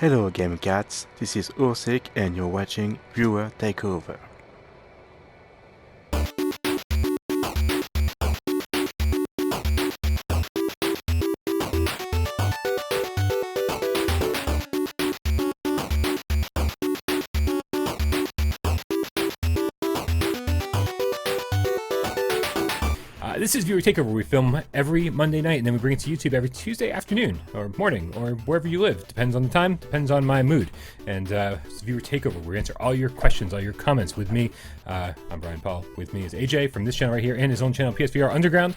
Hello Game Cats, this is Ursik and you're watching Viewer Takeover. This is Viewer Takeover. We film every Monday night and then we bring it to YouTube every Tuesday afternoon or morning or wherever you live. Depends on the time, depends on my mood. And it's Viewer Takeover. We answer all your questions, all your comments with me. I'm Brian Paul. With me is AJ from this channel right here and his own channel, PSVR Underground.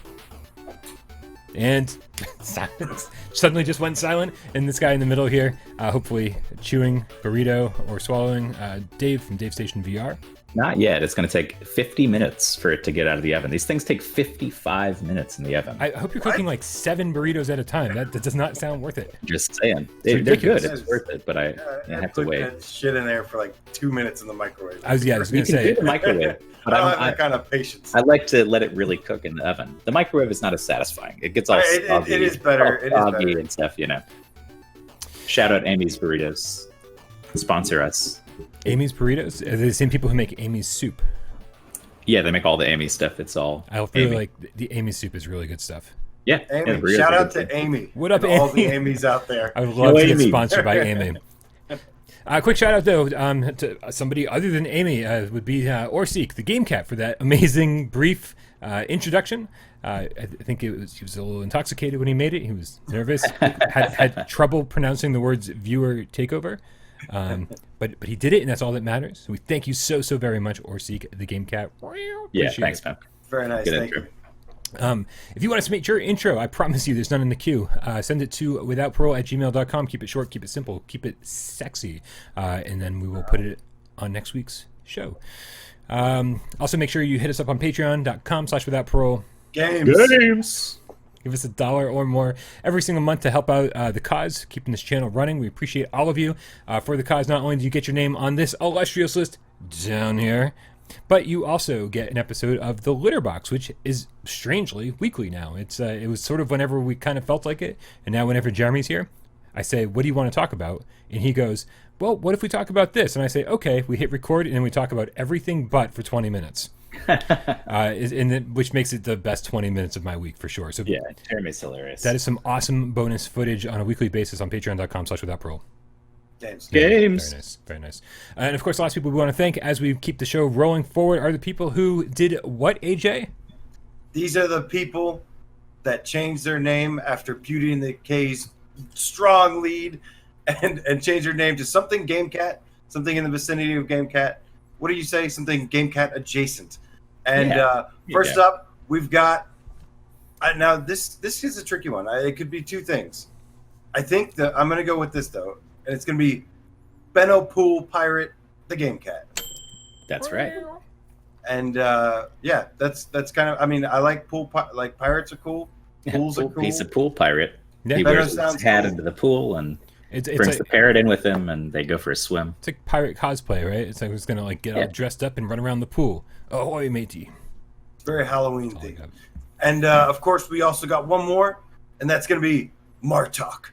And silence. Suddenly just went silent. And this guy in the middle here, hopefully chewing burrito or swallowing, Dave from Dave Station VR. Not yet. It's going to take 50 minutes for it to get out of the oven. These things take 55 minutes in the oven. I hope you're cooking like 7 burritos at a time. That does not sound worth it. Just saying. They're good. It's worth it, but I have to wait. That shit in there for like 2 minutes in the microwave. I was going to say. You can do the microwave. But I don't have that kind of patience. I like to let it really cook in the oven. The microwave is not as satisfying. It gets all soggy. It is better. It is better. And stuff, you know. Shout out Amy's Burritos. Sponsor us. Amy's Burritos? Are they the same people who make Amy's Soup? Yeah, they make all the Amy stuff. It's all I feel like the Amy's Soup is really good stuff. Yeah. Amy. Shout out to Amy. What up, and Amy? all the Amy's out there. I would love to get sponsored by Amy. Quick shout out though to somebody other than Amy would be Orsik, the Game Cat, for that amazing brief introduction. I think he was a little intoxicated when he made it. He was nervous, had trouble pronouncing the words "viewer takeover," but he did it, and that's all that matters. So we thank you so very much, Orsik, the Game Cat. Yeah, thanks, man. Very nice. Thank you. If you want to submit your intro, I promise you there's none in the queue. Send it to withoutparole@gmail.com. Keep it short, keep it simple, keep it sexy, and then we will put it on next week's show. Also, make sure you hit us up on patreon.com/withoutparole. Games. Give us $1 or more every single month to help out the cause, keeping this channel running. We appreciate all of you. For the cause, not only do you get your name on this illustrious list down here, but you also get an episode of The Litter Box, which is strangely weekly now. It was sort of whenever we kind of felt like it, and now whenever Jeremy's here, I say, what do you want to talk about? And he goes, well, what if we talk about this? And I say, okay. We hit record, and then we talk about everything but for 20 minutes. Which makes it the best 20 minutes of my week for sure. So yeah, Jeremy's hilarious. That is some awesome bonus footage on a weekly basis on patreon.com/withoutparole. Games. Very nice, very nice. And of course, the last people we want to thank as we keep the show rolling forward are the people who did what, AJ? These are the people that changed their name after Beauty and the K's strong lead and changed their name to something Game Cat, something in the vicinity of Game Cat. What do you say? Something Game Cat adjacent. And first up, we've got now this is a tricky one. It could be two things. I think that I'm going to go with this though. And it's going to be Benno Pool Pirate, the Game Cat. That's right. And that's kind of. I mean, I like like pirates are cool. Pools are cool. He's a pool pirate. Yeah. He wears his hat into the pool and brings the parrot in with him, and they go for a swim. It's like pirate cosplay, right? It's like he's going to get all dressed up and run around the pool. Ahoy, matey! Very Halloween thing. And of course, we also got one more, and that's going to be Martok.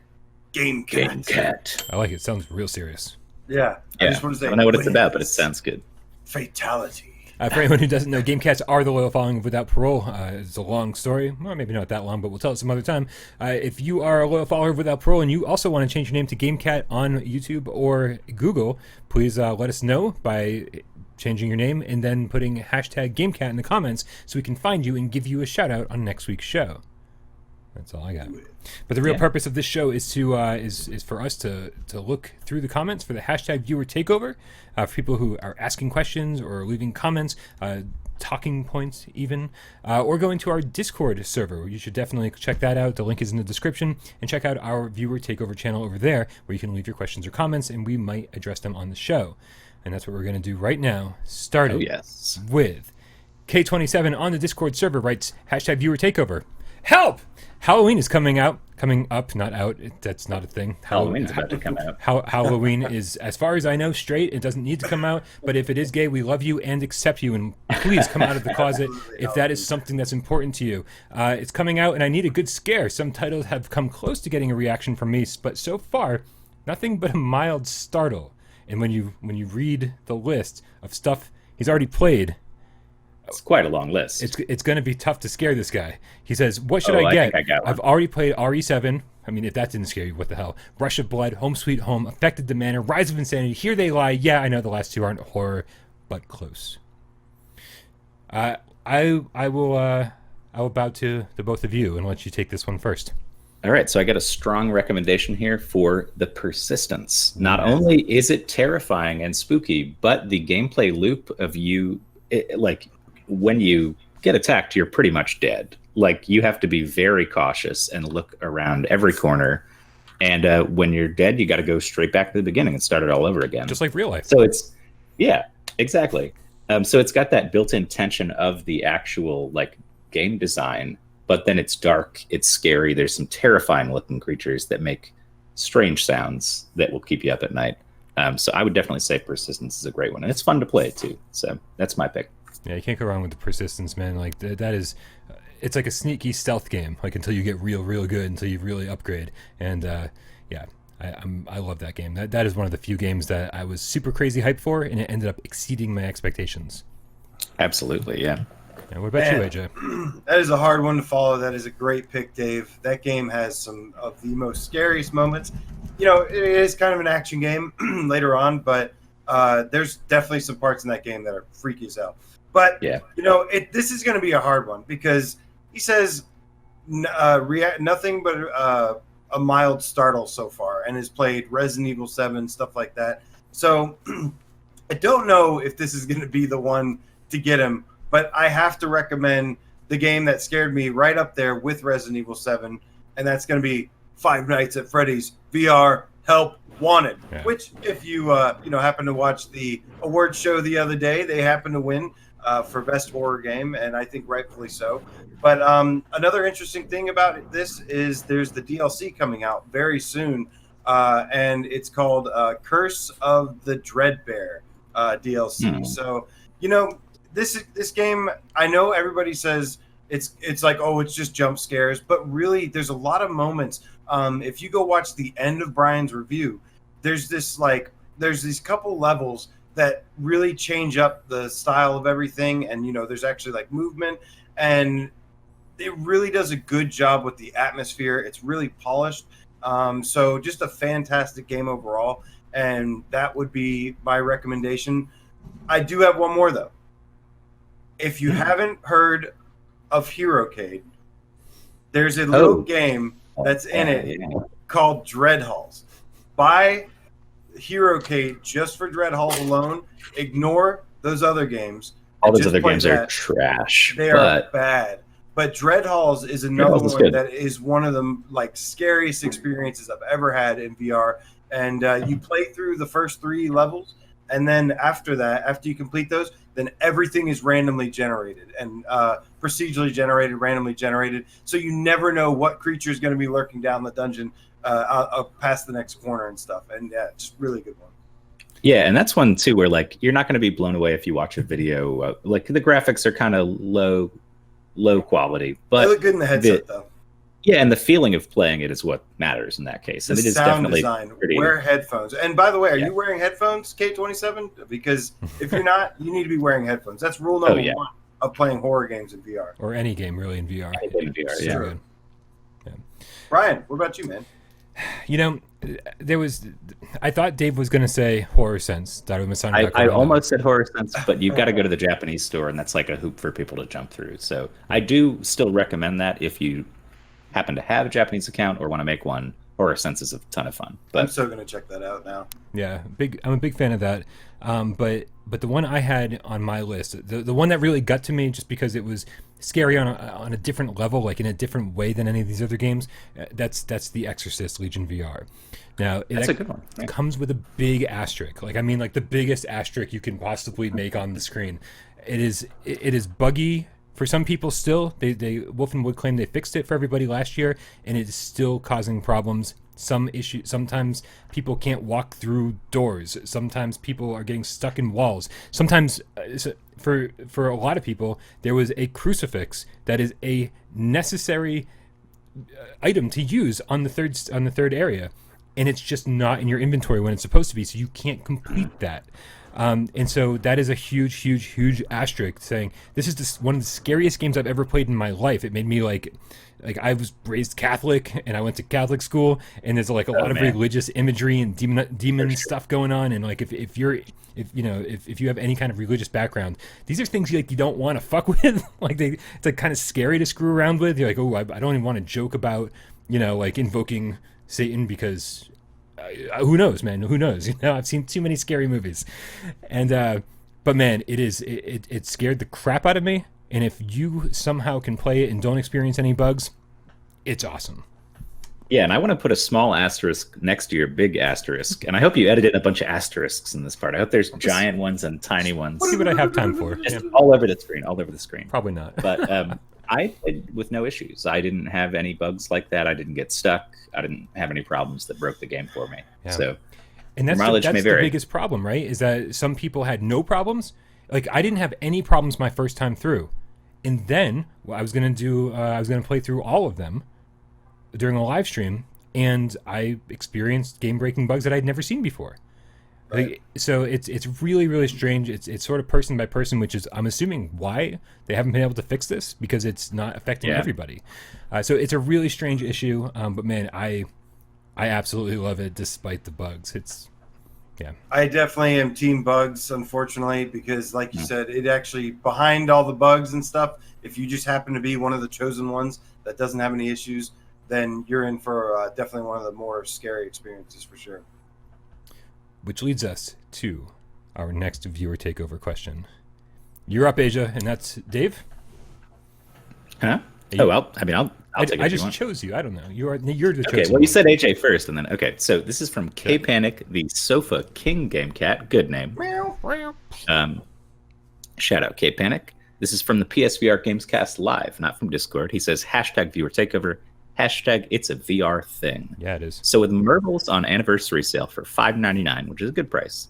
Game Cat. I like it. It sounds real serious. Yeah. I just want to say, I don't know what it's about, but it sounds good. Fatality. For anyone who doesn't know, Game Cats are the loyal following of Without Parole. It's a long story. Well, maybe not that long, but we'll tell it some other time. If you are a loyal follower of Without Parole and you also want to change your name to Game Cat on YouTube or Google, please let us know by changing your name and then putting hashtag GameCat in the comments so we can find you and give you a shout out on next week's show. That's all I got. But the real purpose of this show is to is for us to look through the comments for the hashtag viewer takeover, for people who are asking questions or leaving comments, talking points even, or going to our Discord server. You should definitely check that out. The link is in the description, and check out our viewer takeover channel over there where you can leave your questions or comments and we might address them on the show. And that's what we're going to do right now. Starting with K27 on the Discord server writes hashtag viewer takeover. Help! Halloween is coming up, not out. That's not a thing. Halloween's about to come out. Halloween is, as far as I know, straight. It doesn't need to come out. But if it is gay, we love you and accept you. And please come out of the closet if that is something that's important to you. It's coming out, and I need a good scare. Some titles have come close to getting a reaction from me, but so far, nothing but a mild startle. And when you read the list of stuff he's already played, It's quite a long list. it's going to be tough to scare this guy. He says, "What should I get? think I got one. I've already played RE7. I mean, if that didn't scare you, what the hell? Rush of Blood, Home Sweet Home, Affected the Manor, Rise of Insanity, Here They Lie. Yeah, I know the last two aren't horror, but close." I will bow to the both of you and let you take this one first. All right, so I got a strong recommendation here for The Persistence. Not only is it terrifying and spooky, but the gameplay loop of like when you get attacked, you're pretty much dead. Like you have to be very cautious and look around every corner. And when you're dead, you got to go straight back to the beginning and start it all over again. Just like real life. So exactly. So it's got that built-in tension of the actual like game design, but then it's dark, it's scary. There's some terrifying looking creatures that make strange sounds that will keep you up at night. So I would definitely say Persistence is a great one, and it's fun to play too. So that's my pick. Yeah, you can't go wrong with the Persistence, man. Like that is, it's like a sneaky stealth game. Like until you get real good, until you really upgrade. And I love that game. That is one of the few games that I was super crazy hyped for, and it ended up exceeding my expectations. Absolutely, yeah. And what about you, AJ? That is a hard one to follow. That is a great pick, Dave. That game has some of the most scariest moments. You know, it is kind of an action game later on, but there's definitely some parts in that game that are freaky as hell. But, yeah, you know, this is going to be a hard one because he says nothing but a mild startle so far and has played Resident Evil 7, stuff like that. So I don't know if this is going to be the one to get him, but I have to recommend the game that scared me right up there with Resident Evil 7, and that's going to be Five Nights at Freddy's VR Help Wanted, which if you happen to watch the awards show the other day, they happen to win for best horror game, and I think rightfully so. But another interesting thing about this is there's the DLC coming out very soon, and it's called Curse of the Dreadbear DLC. So, you know, this game, I know everybody says it's like, oh, it's just jump scares, but really there's a lot of moments. If you go watch the end of Brian's review, there's these couple levels that really change up the style of everything, and you know, there's actually like movement, and it really does a good job with the atmosphere. It's really polished. So just a fantastic game overall, and that would be my recommendation. I do have one more though. If you haven't heard of HeroCade, there's a little game that's in it called Dread Halls. Buy HeroCade just for Dread Halls alone. Ignore those other games. All those other games are trash. They are bad. But Dread Halls is another one that is one of the like scariest experiences I've ever had in VR. And you play through the first 3 levels, and then after that, after you complete those, then everything is randomly generated and procedurally generated, randomly generated. So you never know what creature is going to be lurking down the dungeon past the next corner and stuff. And yeah, just really good one. Yeah, and that's one too where like you're not going to be blown away if you watch a video. Like the graphics are kind of low quality, but they look good in the headset though. Yeah, and the feeling of playing it is what matters in that case. And it is definitely design. Wear headphones. And by the way, are you wearing headphones, K27? Because if you're not, you need to be wearing headphones. That's rule number 1 of playing horror games in VR. Or any game really in VR. In VR, yeah. Brian, what about you, man? You know, I thought Dave was going to say Horror Sense. I almost said Horror Sense, but you've got to go to the Japanese store, and that's like a hoop for people to jump through. So I do still recommend that if you happen to have a Japanese account or want to make one. Horror Sense is a ton of fun. But I'm so going to check that out now. Yeah, I'm a big fan of that. But the one I had on my list, the one that really got to me just because it was scary on a different level, like in a different way than any of these other games, that's The Exorcist Legion VR. Now, that's a good one. It comes with a big asterisk. Like, I mean, like the biggest asterisk you can possibly make on the screen. It is buggy for some people still. Wolfenwood claim they fixed it for everybody last year, and it is still causing problems. Sometimes people can't walk through doors. Sometimes people are getting stuck in walls. Sometimes, for a lot of people, there was a crucifix that is a necessary item to use on the third area, and it's just not in your inventory when it's supposed to be, so you can't complete that. And so that is a huge asterisk saying this is one of the scariest games I've ever played in my life. It made me like I was raised Catholic and I went to Catholic school, and there's like a lot of religious imagery and demon stuff going on. And like if you have any kind of religious background, these are things you don't want to fuck with. It's like kind of scary to screw around with. You're like, oh, I don't even want to joke about like invoking Satan because. Who knows, man? Who knows? I've seen too many scary movies, and but man, it scared the crap out of me. And if you somehow can play it and don't experience any bugs, it's awesome. Yeah, and I want to put a small asterisk next to your big asterisk, and I hope you edited a bunch of asterisks in this part. I hope there's giant ones and tiny ones. See what I have time for. Just all over the screen. Probably not. But I played with no issues. I didn't have any bugs like that. I didn't get stuck. I didn't have any problems that broke the game for me. Yeah. So, and that's the biggest problem, right? Is that some people had no problems. Like I didn't have any problems my first time through, and then I was gonna play through all of them during a live stream, and I experienced game-breaking bugs that I'd never seen before. Right. So it's really strange. It's sort of person by person, which is I'm assuming why they haven't been able to fix this, because it's not affecting everybody. So it's a really strange issue. But man, I absolutely love it despite the bugs. I definitely am team bugs, unfortunately, because like you said, it actually behind all the bugs and stuff. If you just happen to be one of the chosen ones that doesn't have any issues, then you're in for definitely one of the more scary experiences for sure. Which leads us to our next viewer takeover question. You're up, Asia, and that's Dave. Huh? I'll take it. I just chose you. I don't know. You're the chosen. Okay, well, you said AJ first, and then So this is from K Panic, the Sofa King Game Cat. Good name. Shout out K Panic. This is from the PSVR Gamescast Live, not from Discord. He says #viewer takeover. #it's a VR thing. Yeah, it is. So with Mervels on anniversary sale for $5.99, which is a good price,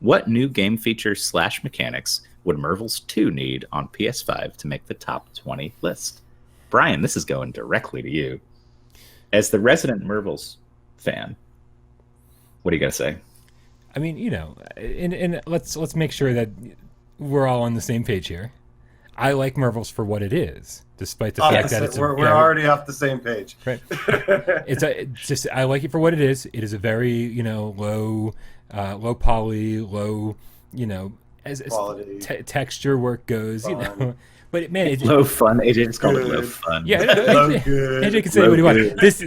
what new game features / mechanics would Mervels 2 need on PS5 to make the top 20 list? Brian, this is going directly to you. As the resident Mervels fan, what are you going to say? I mean, and let's make sure that we're all on the same page here. I like Mervels for what it is, despite the fact that we're already off the same page. Right. I like it for what it is. It is a very low poly, low as texture work goes. But man, low fun. AJ just called it low fun. Yeah, AJ can say what he wants.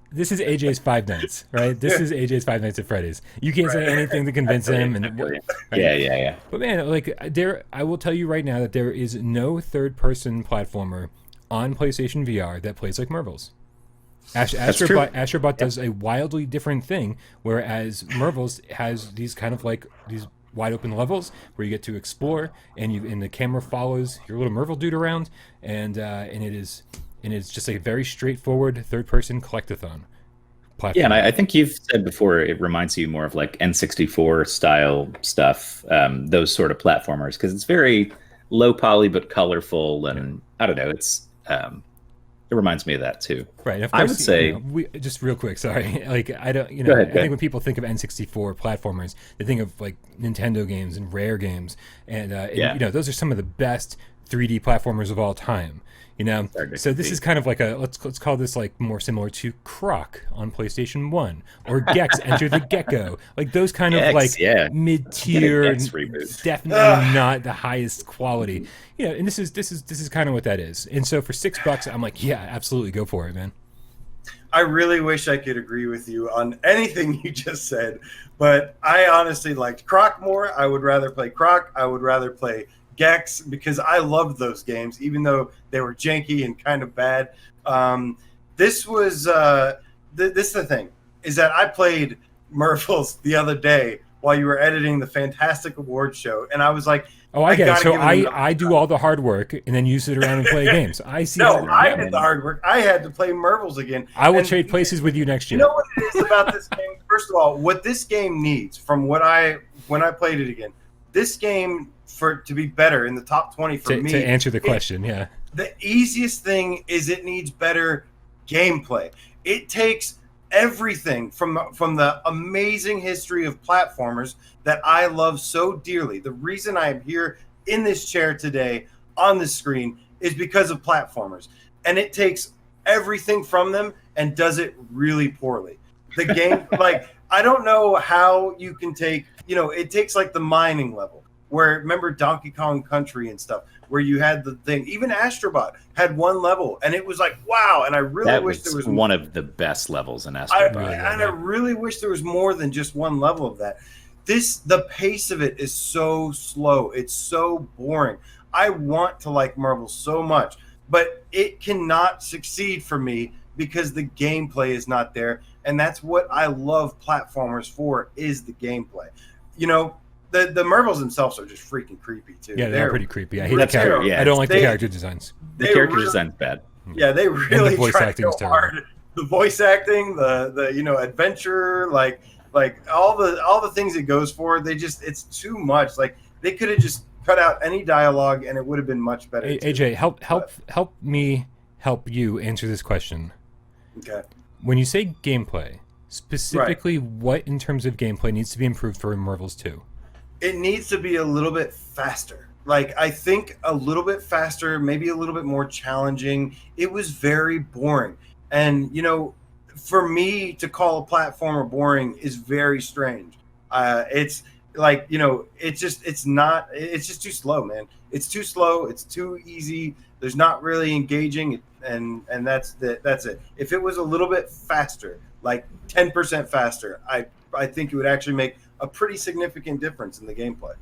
This is AJ's Five Nights, right? This is AJ's Five Nights at Freddy's. You can't say anything to convince him. Right? Yeah. But man, I will tell you right now that there is no third-person platformer on PlayStation VR that plays like Mervels. Astrobot does a wildly different thing, whereas Mervels has these kind of these wide open levels where you get to explore, and the camera follows your little Mervil dude around, and it's just a very straightforward third-person collectathon platform. Yeah, and I think you've said before it reminds you more of like N64 style stuff, those sort of platformers, because it's very low poly but colorful, and I don't know, it reminds me of that too. Right. Of course, I would say just real quick. Sorry. I don't. Go ahead. I think when people think of N64 platformers, they think of like Nintendo games and Rare games, and those are some of the best 3D platformers of all time. So this is kind of like let's call this like more similar to Croc on PlayStation 1 or Gex Enter the Gecko, like those kind of mid-tier, definitely not the highest quality. And this is kind of what that is. And so for $6, I'm like, yeah, absolutely, go for it, man. I really wish I could agree with you on anything you just said, but I honestly liked Croc more. I would rather play Croc. I would rather play Gex, because I loved those games, even though they were janky and kind of bad. This was this is the thing, is that I played Mervels the other day while you were editing the Fantastic Awards show, and I was like, oh, I get it. So I do all the hard work, and then you sit around and play games. I see. No, I did the hard work. I had to play Mervels again. I will trade places with you next year. You know what it is about this game? First of all, what this game needs, from when I played it again, this game, to be better in the top 20 for me. To answer the question, the easiest thing is it needs better gameplay. It takes everything from the amazing history of platformers that I love so dearly. The reason I am here in this chair today on the screen is because of platformers, and it takes everything from them and does it really poorly. The game, like, I don't know how you can take, it takes like the mining level where, remember Donkey Kong Country and stuff, where you had the thing, even Astrobot had one level and it was like, wow. And I really wish there was one of the best levels in Astrobot. I really wish there was more than just one level of that. The pace of it is so slow. It's so boring. I want to like Marvel so much, but it cannot succeed for me because the gameplay is not there. And that's what I love platformers for, is the gameplay. The Marvels themselves are just freaking creepy too. Yeah, they're pretty creepy. I hate the character. Yeah, I don't like the character designs. The character design's bad. Yeah, they really the voice try acting to is go terrible. hard. The voice acting, the adventure, like all the things it goes for, it's too much. Like, they could have just cut out any dialogue and it would have been much better. AJ, help me help you answer this question. Okay. When you say gameplay, specifically what in terms of gameplay needs to be improved for Marvels 2? It needs to be a little bit faster. Like, I think a little bit faster, maybe a little bit more challenging. It was very boring. And, for me to call a platformer boring is very strange. It's like, it's just too slow, man. It's too slow. It's too easy. There's not really engaging. And that's it. If it was a little bit faster, like 10% faster, I think it would actually make a pretty significant difference in the gameplay.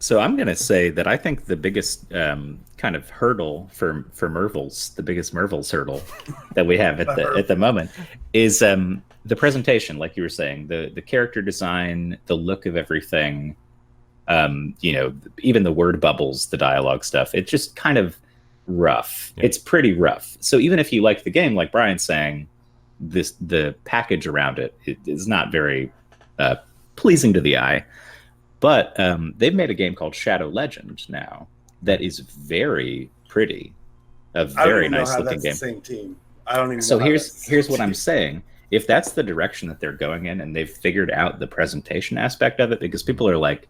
So I'm going to say that I think the biggest kind of hurdle for Marvels, the biggest Marvels hurdle that we have at the moment is the presentation, like you were saying, the character design, the look of everything, even the word bubbles, the dialogue stuff. It's just kind of rough. Yeah. It's pretty rough. So even if you like the game, like Brian's saying, the package around it is not very pleasing to the eye. But they've made a game called Shadow Legend now that is very pretty, a very nice looking game. The same team. I don't even. So here's what I'm saying. If that's the direction that they're going in, and they've figured out the presentation aspect of it, because people are like,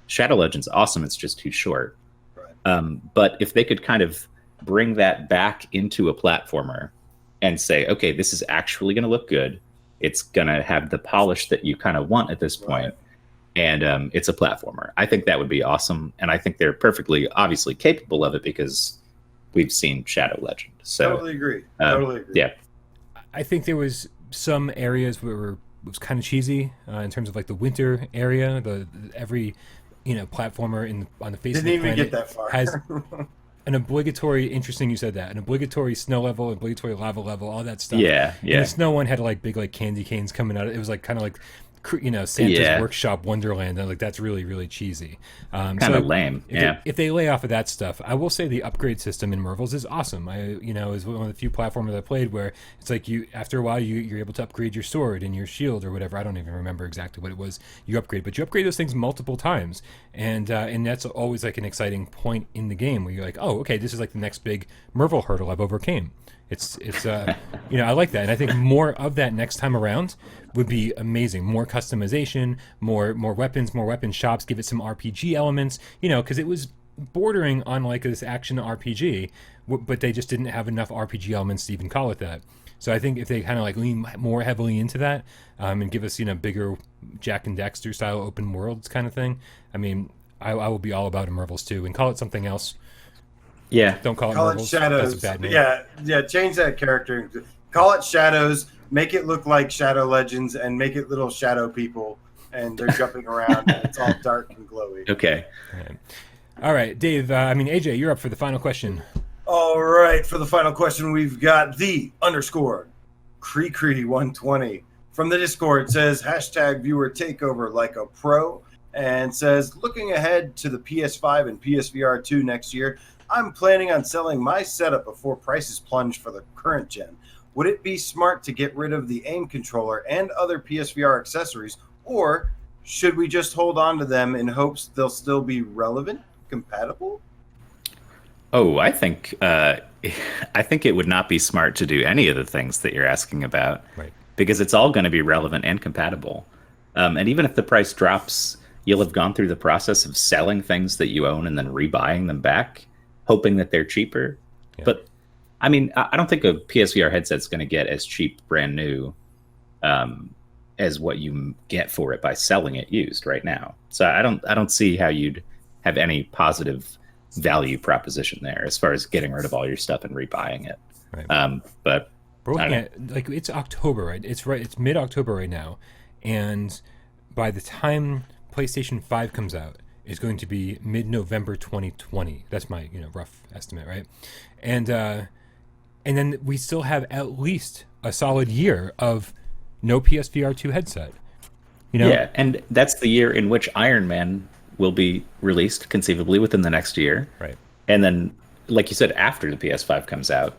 Shadow Legend's awesome, it's just too short. Right. But if they could kind of bring that back into a platformer and say, okay, this is actually going to look good. It's going to have the polish that you kind of want at this point. Right. And it's a platformer. I think that would be awesome. And I think they're perfectly, obviously capable of it because we've seen Shadow Legend. So totally agree. Totally agree. Yeah. I think there was some areas where it was kind of cheesy in terms of like the winter area. Every platformer on the face of the planet get that far. has an obligatory. Interesting, you said that. An obligatory snow level, obligatory lava level, all that stuff. Yeah. And the snow one had like big like candy canes coming out. It was like kind of like Santa's Workshop Wonderland, and like that's really, really cheesy. Kind of lame. If they lay off of that stuff, I will say the upgrade system in Marvels is awesome. Is one of the few platformers I played where it's like after a while you're able to upgrade your sword and your shield or whatever. I don't even remember exactly what it was you upgrade, but you upgrade those things multiple times, and that's always like an exciting point in the game where you're like, oh, okay, this is like the next big Marvel hurdle I've overcame. It's I like that, and I think more of that next time around would be amazing. More customization, more weapons, more weapon shops. Give it some RPG elements, because it was bordering on like this action RPG, but they just didn't have enough RPG elements to even call it that. So I think if they kind of like lean more heavily into that and give us bigger Jack and Daxter style open worlds kind of thing, I mean, I will be all about it, Marvels 2, and call it something else. Yeah. Don't call it Marvels. Shadows. That's a bad name. Yeah. Change that character. Call it Shadows. Make it look like Shadow Legends, and make it little shadow people, and they're jumping around, and it's all dark and glowy. Okay. All right, Dave. AJ, you're up for the final question. All right, for the final question, we've got the _Cree120 from the Discord. Says #viewer takeover like a pro, and says, looking ahead to the PS5 and PSVR2 next year, I'm planning on selling my setup before prices plunge for the current gen. Would it be smart to get rid of the aim controller and other PSVR accessories, or should we just hold on to them in hopes they'll still be relevant, compatible? Oh, I think it would not be smart to do any of the things that you're asking about. Right. because it's all going to be relevant and compatible. And even if the price drops, you'll have gone through the process of selling things that you own and then rebuying them back, hoping that they're cheaper. Yeah. But I mean, I don't think a PSVR headset's going to get as cheap brand new as what you get for it by selling it used right now. So I don't see how you'd have any positive value proposition there as far as getting rid of all your stuff and rebuying it. Right. But we're looking at, like, it's October, right? It's mid-October right now, and by the time PlayStation 5 comes out, it's going to be mid-November 2020. That's my rough estimate, right? And then we still have at least a solid year of no PSVR2 headset. Yeah, and that's the year in which Iron Man will be released, conceivably within the next year. Right. And then, like you said, after the PS5 comes out,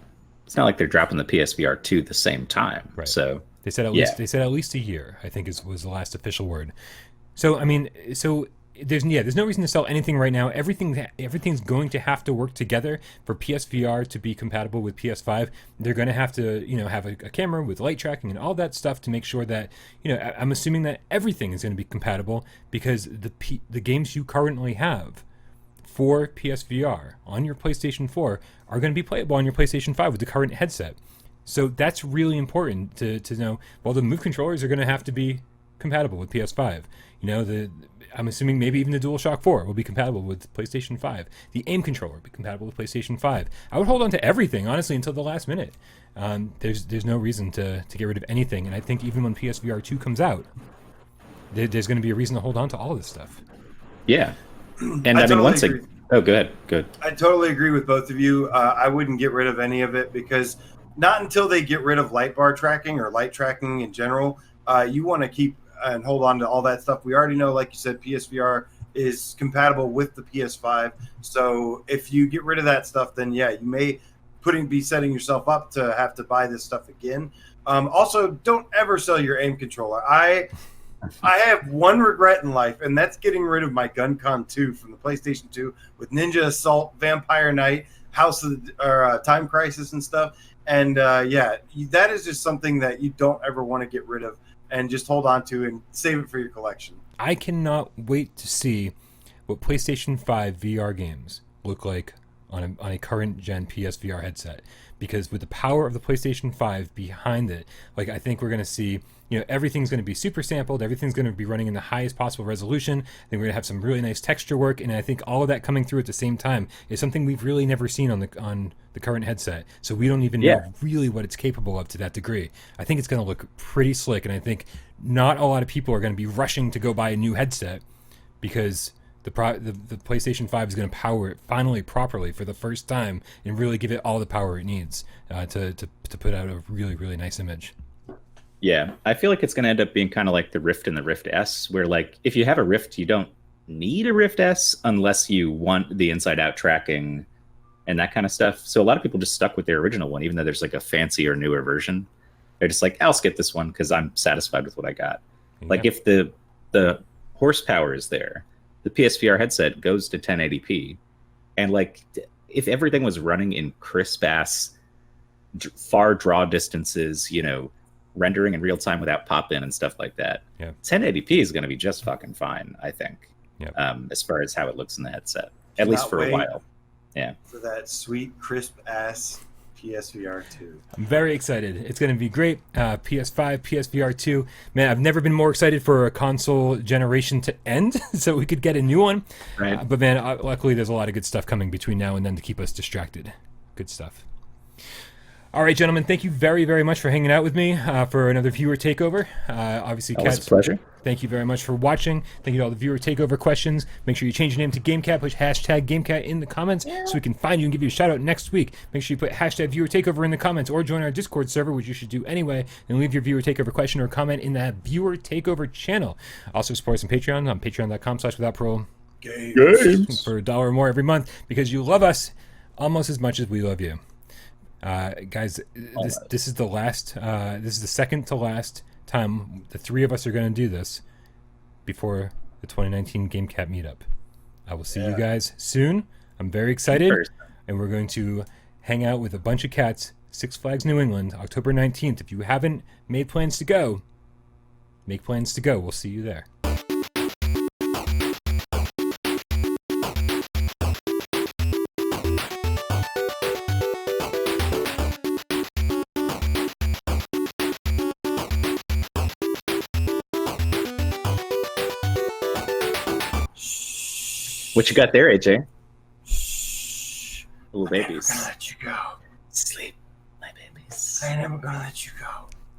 it's not like they're dropping the PSVR 2 the same time. Right. So they said at least a year, I think was the last official word. So I mean, there's no reason to sell anything right now. Everything's going to have to work together for PSVR to be compatible with PS5. They're going to have to have a camera with light tracking and all that stuff to make sure that I'm assuming that everything is going to be compatible, because the games you currently have for PSVR on your PlayStation 4 are going to be playable on your PlayStation 5 with the current headset. So that's really important to know. Well, the Move controllers are going to have to be compatible with PS5. I'm assuming maybe even the DualShock 4 will be compatible with PlayStation 5. The aim controller will be compatible with PlayStation 5. I would hold on to everything, honestly, until the last minute. There's no reason to get rid of anything. And I think even when PSVR 2 comes out, there's going to be a reason to hold on to all of this stuff. Yeah. And I mean, once again... Oh, go ahead. Good. I totally agree with both of you. I wouldn't get rid of any of it, because not until they get rid of light bar tracking or light tracking in general, you want to keep and hold on to all that stuff. We already know, like you said, PSVR is compatible with the PS5. So if you get rid of that stuff, then yeah, you may be setting yourself up to have to buy this stuff again. Also, don't ever sell your aim controller. I have one regret in life, and that's getting rid of my GunCon 2 from the PlayStation 2 with Ninja Assault, Vampire Knight, Time Crisis and stuff. And that is just something that you don't ever want to get rid of, and just hold on to and save it for your collection. I cannot wait to see what PlayStation 5 VR games look like on a current gen PSVR headset, because with the power of the PlayStation 5 behind it, like, I think we're going to see, everything's going to be super sampled, everything's going to be running in the highest possible resolution. I think we're going to have some really nice texture work, and I think all of that coming through at the same time is something we've really never seen on the current headset. So we don't even know really what it's capable of to that degree. I think it's going to look pretty slick, and I think not a lot of people are going to be rushing to go buy a new headset, because the PlayStation 5 is going to power it finally properly for the first time and really give it all the power it needs to put out a really, really nice image. Yeah, I feel like it's going to end up being kind of like the Rift and the Rift S, where, like, if you have a Rift, you don't need a Rift S unless you want the inside-out tracking and that kind of stuff. So a lot of people just stuck with their original one, even though there's like a fancier, newer version. They're just like, I'll skip this one because I'm satisfied with what I got. Yeah. Like, if the horsepower is there, the PSVR headset goes to 1080p, and like, if everything was running in crisp ass, far draw distances, rendering in real time without pop in and stuff like that, 1080p is going to be just fucking fine, I think. As far as how it looks in the headset, at least for a while. Yeah, for that sweet crisp ass PSVR 2. I'm very excited. It's going to be great. PS5, PSVR 2. Man, I've never been more excited for a console generation to end so we could get a new one. Right. But man, luckily there's a lot of good stuff coming between now and then to keep us distracted. Good stuff. All right, gentlemen, thank you very, very much for hanging out with me for another viewer takeover. Obviously, Kat, was a pleasure. Thank you very much for watching. Thank you to all the viewer takeover questions. Make sure you change your name to GameCat. Put hashtag GameCat in the comments so we can find you and give you a shout out next week. Make sure you put hashtag viewer takeover in the comments, or join our Discord server, which you should do anyway, and leave your viewer takeover question or comment in that viewer takeover channel. Also support us on Patreon, on patreon.com/withoutparole. Games. For $1 or more every month, because you love us almost as much as we love you. Guys, this is the second to last time the three of us are going to do this before the 2019 GameCat meetup. I will see you guys soon. I'm very excited, and we're going to hang out with a bunch of cats Six Flags New England, October 19th. If you haven't made plans to go, make plans to go. We'll see you there. What you got there, AJ? Shh. Little I'm never babies. gonna let you go. Sleep, my babies. I ain't never gonna let you go.